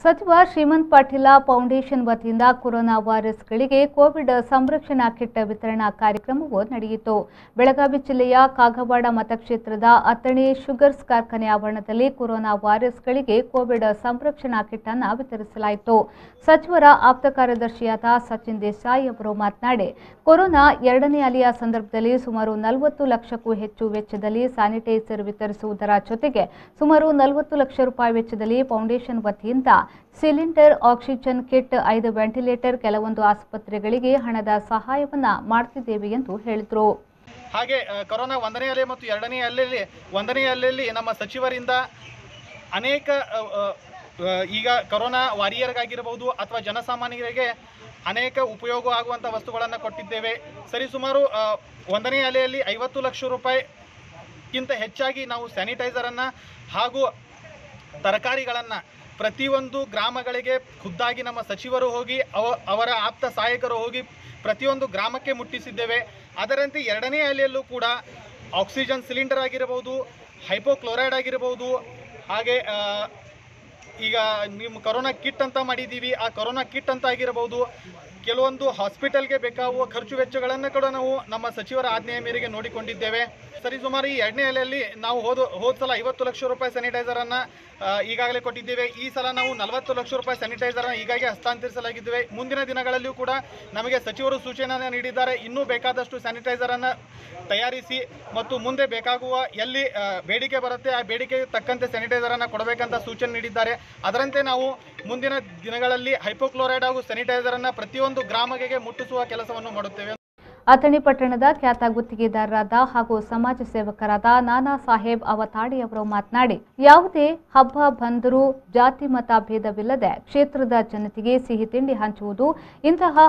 ಸಚಿವ ಶ್ರೀಮಂತ್ ಪಾಟೀಲ ಫೌಂಡೇಶನ್ ವತಿಯಿಂದ corona ವಾರಿಯರ್ಸ್ಗಳಿಗೆ Covid ಸಂರಕ್ಷಣಾ ಕಿಟ್ ವಿತರಣಾ ಕಾರ್ಯಕ್ರಮವು ನಡೆಯಿತು. ಬೆಳಗಾವಿ ಜಿಲ್ಲೆಯ ಕಾಗವಾಡ ಮತಕ್ಷೇತ್ರದ ಅತ್ತಣಿ ಶುಗರ್ಸ್ ಕಾರ್ಖಾನೆ ಆವರಣದಲ್ಲಿ ಕೊರೋನಾ ವಾರಿಯರ್ಸ್ಗಳಿಗೆ ಕೋವಿಡ್ ಸಂರಕ್ಷಣಾ ಕಿಟ್ ಅನ್ನು ವಿತರಿಸಲಾಯಿತು. ಸಚಿವರ ಆಪ್ತ ಕಾರ್ಯದರ್ಶಿಯಾದ ಸಚಿನ್ ದೇಸಾಯಿ ಅವರು ಮಾತನಾಡಿ, ಕೊರೋನಾ ಎರಡನೇ ಅಲೆಯ ಸಂದರ್ಭದಲ್ಲಿ ಸುಮಾರು 40 ಲಕ್ಷಕ್ಕೂ ಹೆಚ್ಚು ವೆಚ್ಚದಲ್ಲಿ ಸ್ಯಾನಿಟೈಸರ್ ವಿತರಿಸುವುದರ ಜೊತೆಗೆ ಸುಮಾರು 40 ಲಕ್ಷ ರೂಪಾಯಿ ವೆಚ್ಚದಲ್ಲಿ ಫೌಂಡೇಶನ್ ವತಿಯಿಂದ ಸಿಲಿಂಡರ್, ಆಕ್ಸಿಜನ್ ಕಿಟ್, 5 ವೆಂಟಿಲೇಟರ್, ಕೆಲವೊಂದು ಆಸ್ಪತ್ರೆಗಳಿಗೆ ಹಣದ ಸಹಾಯವನ್ನ ಮಾಡುತ್ತಿದ್ದೇವೆ ಎಂದು ಹೇಳಿದರು. ಹಾಗೆ ಕೊರೋನಾ ಒಂದನೇ ಅಲೆ ಮತ್ತು ಎರಡನೇ ಅಲೆಯಲ್ಲಿ ನಮ್ಮ ಸಚಿವರಿಂದ ಅನೇಕ ಈಗ ಕೊರೋನಾ ವಾರಿಯರ್ಗಾಗಿರಬಹುದು ಅಥವಾ ಜನಸಾಮಾನ್ಯರಿಗೆ ಅನೇಕ ಉಪಯೋಗ ಆಗುವಂಥ ವಸ್ತುಗಳನ್ನು ಕೊಟ್ಟಿದ್ದೇವೆ. ಸರಿಸುಮಾರು ಒಂದನೇ ಅಲೆಯಲ್ಲಿ 50 ಲಕ್ಷ ರೂಪಾಯಿಗಿಂತ ಹೆಚ್ಚಾಗಿ ನಾವು ಸ್ಯಾನಿಟೈಸರನ್ನು ಹಾಗೂ ತರಕಾರಿಗಳನ್ನು ಪ್ರತಿಯೊಂದು ಗ್ರಾಮಗಳಿಗೆ ಖುದ್ದಾಗಿ ನಮ್ಮ ಸಚಿವರು ಹೋಗಿ ಅವರ ಆಪ್ತ ಸಹಾಯಕರು ಹೋಗಿ ಪ್ರತಿಯೊಂದು ಗ್ರಾಮಕ್ಕೆ ಮುಟ್ಟಿಸಿದ್ದೇವೆ. ಅದರಂತೆ ಎರಡನೇ ಅಲೆಯಲ್ಲೂ ಕೂಡ ಆಕ್ಸಿಜನ್ ಸಿಲಿಂಡರ್ ಆಗಿರಬಹುದು, ಹೈಪೋಕ್ಲೋರೈಡ್ ಆಗಿರಬಹುದು, ಹಾಗೆ ಈಗ ನಿಮ್ಮ ಕೊರೋನಾ ಕಿಟ್ ಅಂತ ಮಾಡಿದ್ದೀವಿ, ಆ ಕೊರೋನಾ ಕಿಟ್ ಅಂತ ಆಗಿರಬಹುದು, ಕೆಲವೊಂದು ಹಾಸ್ಪಿಟಲ್ಗೆ ಬೇಕಾಗುವ ಖರ್ಚು ವೆಚ್ಚಗಳನ್ನು ಕೂಡ ನಾವು ನಮ್ಮ ಸಚಿವರ ಆಜ್ಞೆಯ ಮೇರೆಗೆ ನೋಡಿಕೊಂಡಿದ್ದೇವೆ. ಸರಿಸುಮಾರು ಈ ಎರಡನೇ ಅಲೆಯಲ್ಲಿ ನಾವು ಹೋದ ಸಲ 50 ಲಕ್ಷ ರೂಪಾಯಿ ಸ್ಯಾನಿಟೈಸರನ್ನು ಈಗಾಗಲೇ ಕೊಟ್ಟಿದ್ದೇವೆ. ಈ ಸಲ ನಾವು 40 ಲಕ್ಷ ರೂಪಾಯಿ ಸ್ಯಾನಿಟೈಸರನ್ನು ಈಗಾಗಲೇ ಹಸ್ತಾಂತರಿಸಲಾಗಿದ್ದೇವೆ. ಮುಂದಿನ ದಿನಗಳಲ್ಲಿಯೂ ಕೂಡ ನಮಗೆ ಸಚಿವರು ಸೂಚನೆಯನ್ನು ನೀಡಿದ್ದಾರೆ. ಇನ್ನೂ ಬೇಕಾದಷ್ಟು ಸ್ಯಾನಿಟೈಸರನ್ನು ತಯಾರಿಸಿ ಮತ್ತು ಮುಂದೆ ಬೇಕಾಗುವ ಎಲ್ಲಿ ಬೇಡಿಕೆ ಬರುತ್ತೆ ಆ ಬೇಡಿಕೆಗೆ ತಕ್ಕಂತೆ ಸ್ಯಾನಿಟೈಸರನ್ನು ಕೊಡಬೇಕಂತ ಸೂಚನೆ ನೀಡಿದ್ದಾರೆ. ಅದರಂತೆ ನಾವು ಮುಂದಿನ ದಿನಗಳಲ್ಲಿ ಹೈಪೋಕ್ಲೋರೈಡ್ ಹಾಗೂ ಸ್ಯಾನಿಟೈಸರನ್ನು ಪ್ರತಿಯೊಂದು ಗ್ರಾಮಕ್ಕೆ ಮುಟ್ಟಿಸುವ ಕೆಲಸವನ್ನು ಮಾಡುತ್ತೇವೆ. ಅಥಣಿ ಪಟ್ಟಣದ ಖ್ಯಾತ ಗುತ್ತಿಗೆದಾರರಾದ ಹಾಗೂ ಸಮಾಜ ಸೇವಕರಾದ ನಾನಾ ಸಾಹೇಬ್ ಅವತಾಡಿ ಅವರು ಮಾತನಾಡಿ, ಯಾವುದೇ ಹಬ್ಬ ಬಂದರೂ ಜಾತಿ ಮತ ಭೇದವಿಲ್ಲದೆ ಕ್ಷೇತ್ರದ ಜನತೆಗೆ ಸಿಹಿ ತಿಂಡಿ ಹಂಚುವುದು, ಇಂತಹ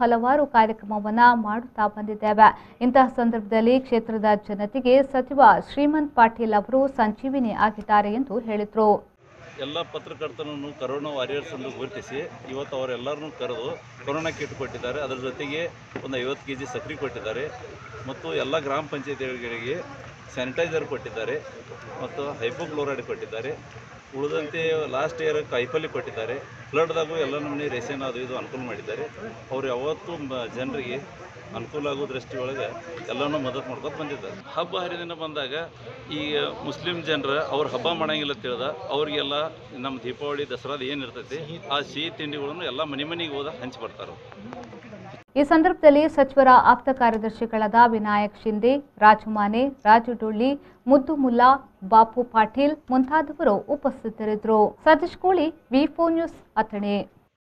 ಹಲವಾರು ಕಾರ್ಯಕ್ರಮವನ್ನು ಮಾಡುತ್ತಾ ಬಂದಿದ್ದೇವೆ. ಇಂತಹ ಸಂದರ್ಭದಲ್ಲಿ ಕ್ಷೇತ್ರದ ಜನತೆಗೆ ಸಚಿವ ಶ್ರೀಮಂತ್ ಪಾಟೀಲ್ ಅವರು ಸಂಜೀವಿನಿ ಆಗಿದ್ದಾರೆ ಎಂದು ಹೇಳಿದರು. ಎಲ್ಲ ಪತ್ರಕರ್ತರನ್ನು ಕರೋನಾ ವಾರಿಯರ್ಸ್ ಎಂದು ಗುರುತಿಸಿ ಇವತ್ತು ಅವರೆಲ್ಲರನ್ನೂ ಕರೆದು ಕೊರೋನಾ ಕಿಟ್ ಕೊಟ್ಟಿದ್ದಾರೆ. ಅದರ ಜೊತೆಗೆ ಒಂದು 50 kg ಸಕ್ಕರೆ ಕೊಟ್ಟಿದ್ದಾರೆ ಮತ್ತು ಎಲ್ಲ ಗ್ರಾಮ ಪಂಚಾಯತಿಗಳಿಗೆ ಸ್ಯಾನಿಟೈಸರ್ ಕೊಟ್ಟಿದ್ದಾರೆ ಮತ್ತು ಹೈಪೋಕ್ಲೋರೈಡ್ ಕೊಟ್ಟಿದ್ದಾರೆ. ಉಳಿದಂತೆ ಲಾಸ್ಟ್ ಇಯರ್ ಕಾಯಿಪಲ್ಲೆ ಕೊಟ್ಟಿದ್ದಾರೆ. ಫ್ಲಡ್ದಾಗೂ ಎಲ್ಲ ನಮ್ಮನೆ ರೇಷನ್ ಅದು ಇದು ಅನುಕೂಲ ಮಾಡಿದ್ದಾರೆ. ಅವರು ಯಾವತ್ತೂ ಜನರಿಗೆ ಅನುಕೂಲ ಆಗೋ ದೃಷ್ಟಿಯೊಳಗೆ ಎಲ್ಲನೂ ಮದತ್ ಮಾಡ್ಕೊತ ಬಂದಿದ್ದಾರೆ. ಹಬ್ಬ ಹರಿದಿನ ಬಂದಾಗ ಈ ಮುಸ್ಲಿಂ ಜನರು ಅವ್ರ ಹಬ್ಬ ಮಾಡಂಗಿಲ್ಲ ತಿಳಿದ ಅವ್ರಿಗೆಲ್ಲ ನಮ್ಮ ದೀಪಾವಳಿ ದಸರಾದ ಏನಿರ್ತೈತಿ ಆ ಸಿಹಿ ತಿಂಡಿಗಳನ್ನು ಎಲ್ಲ ಮನೆಗೆ ಹೋದ ಹಂಚಿ ಬರ್ತಾರೆ. ಈ ಸಂದರ್ಭದಲ್ಲಿ ಸಚಿವರ ಆಪ್ತ ಕಾರ್ಯದರ್ಶಿಗಳಾದ ವಿನಾಯಕ್ ಶಿಂದೆ, ರಾಜು ಮಾನೆ, ರಾಜು ಡೊಳ್ಳಿ, ಮುದ್ದು ಮುಲ್ಲಾ, ಬಾಪು ಪಾಟೀಲ್ ಮುಂತಾದವರು ಉಪಸ್ಥಿತರಿದ್ದರು. ಸತೀಶ್ ಕೋಳಿ, ವಿ4 ನ್ಯೂಸ್, ಅಥಣಿ.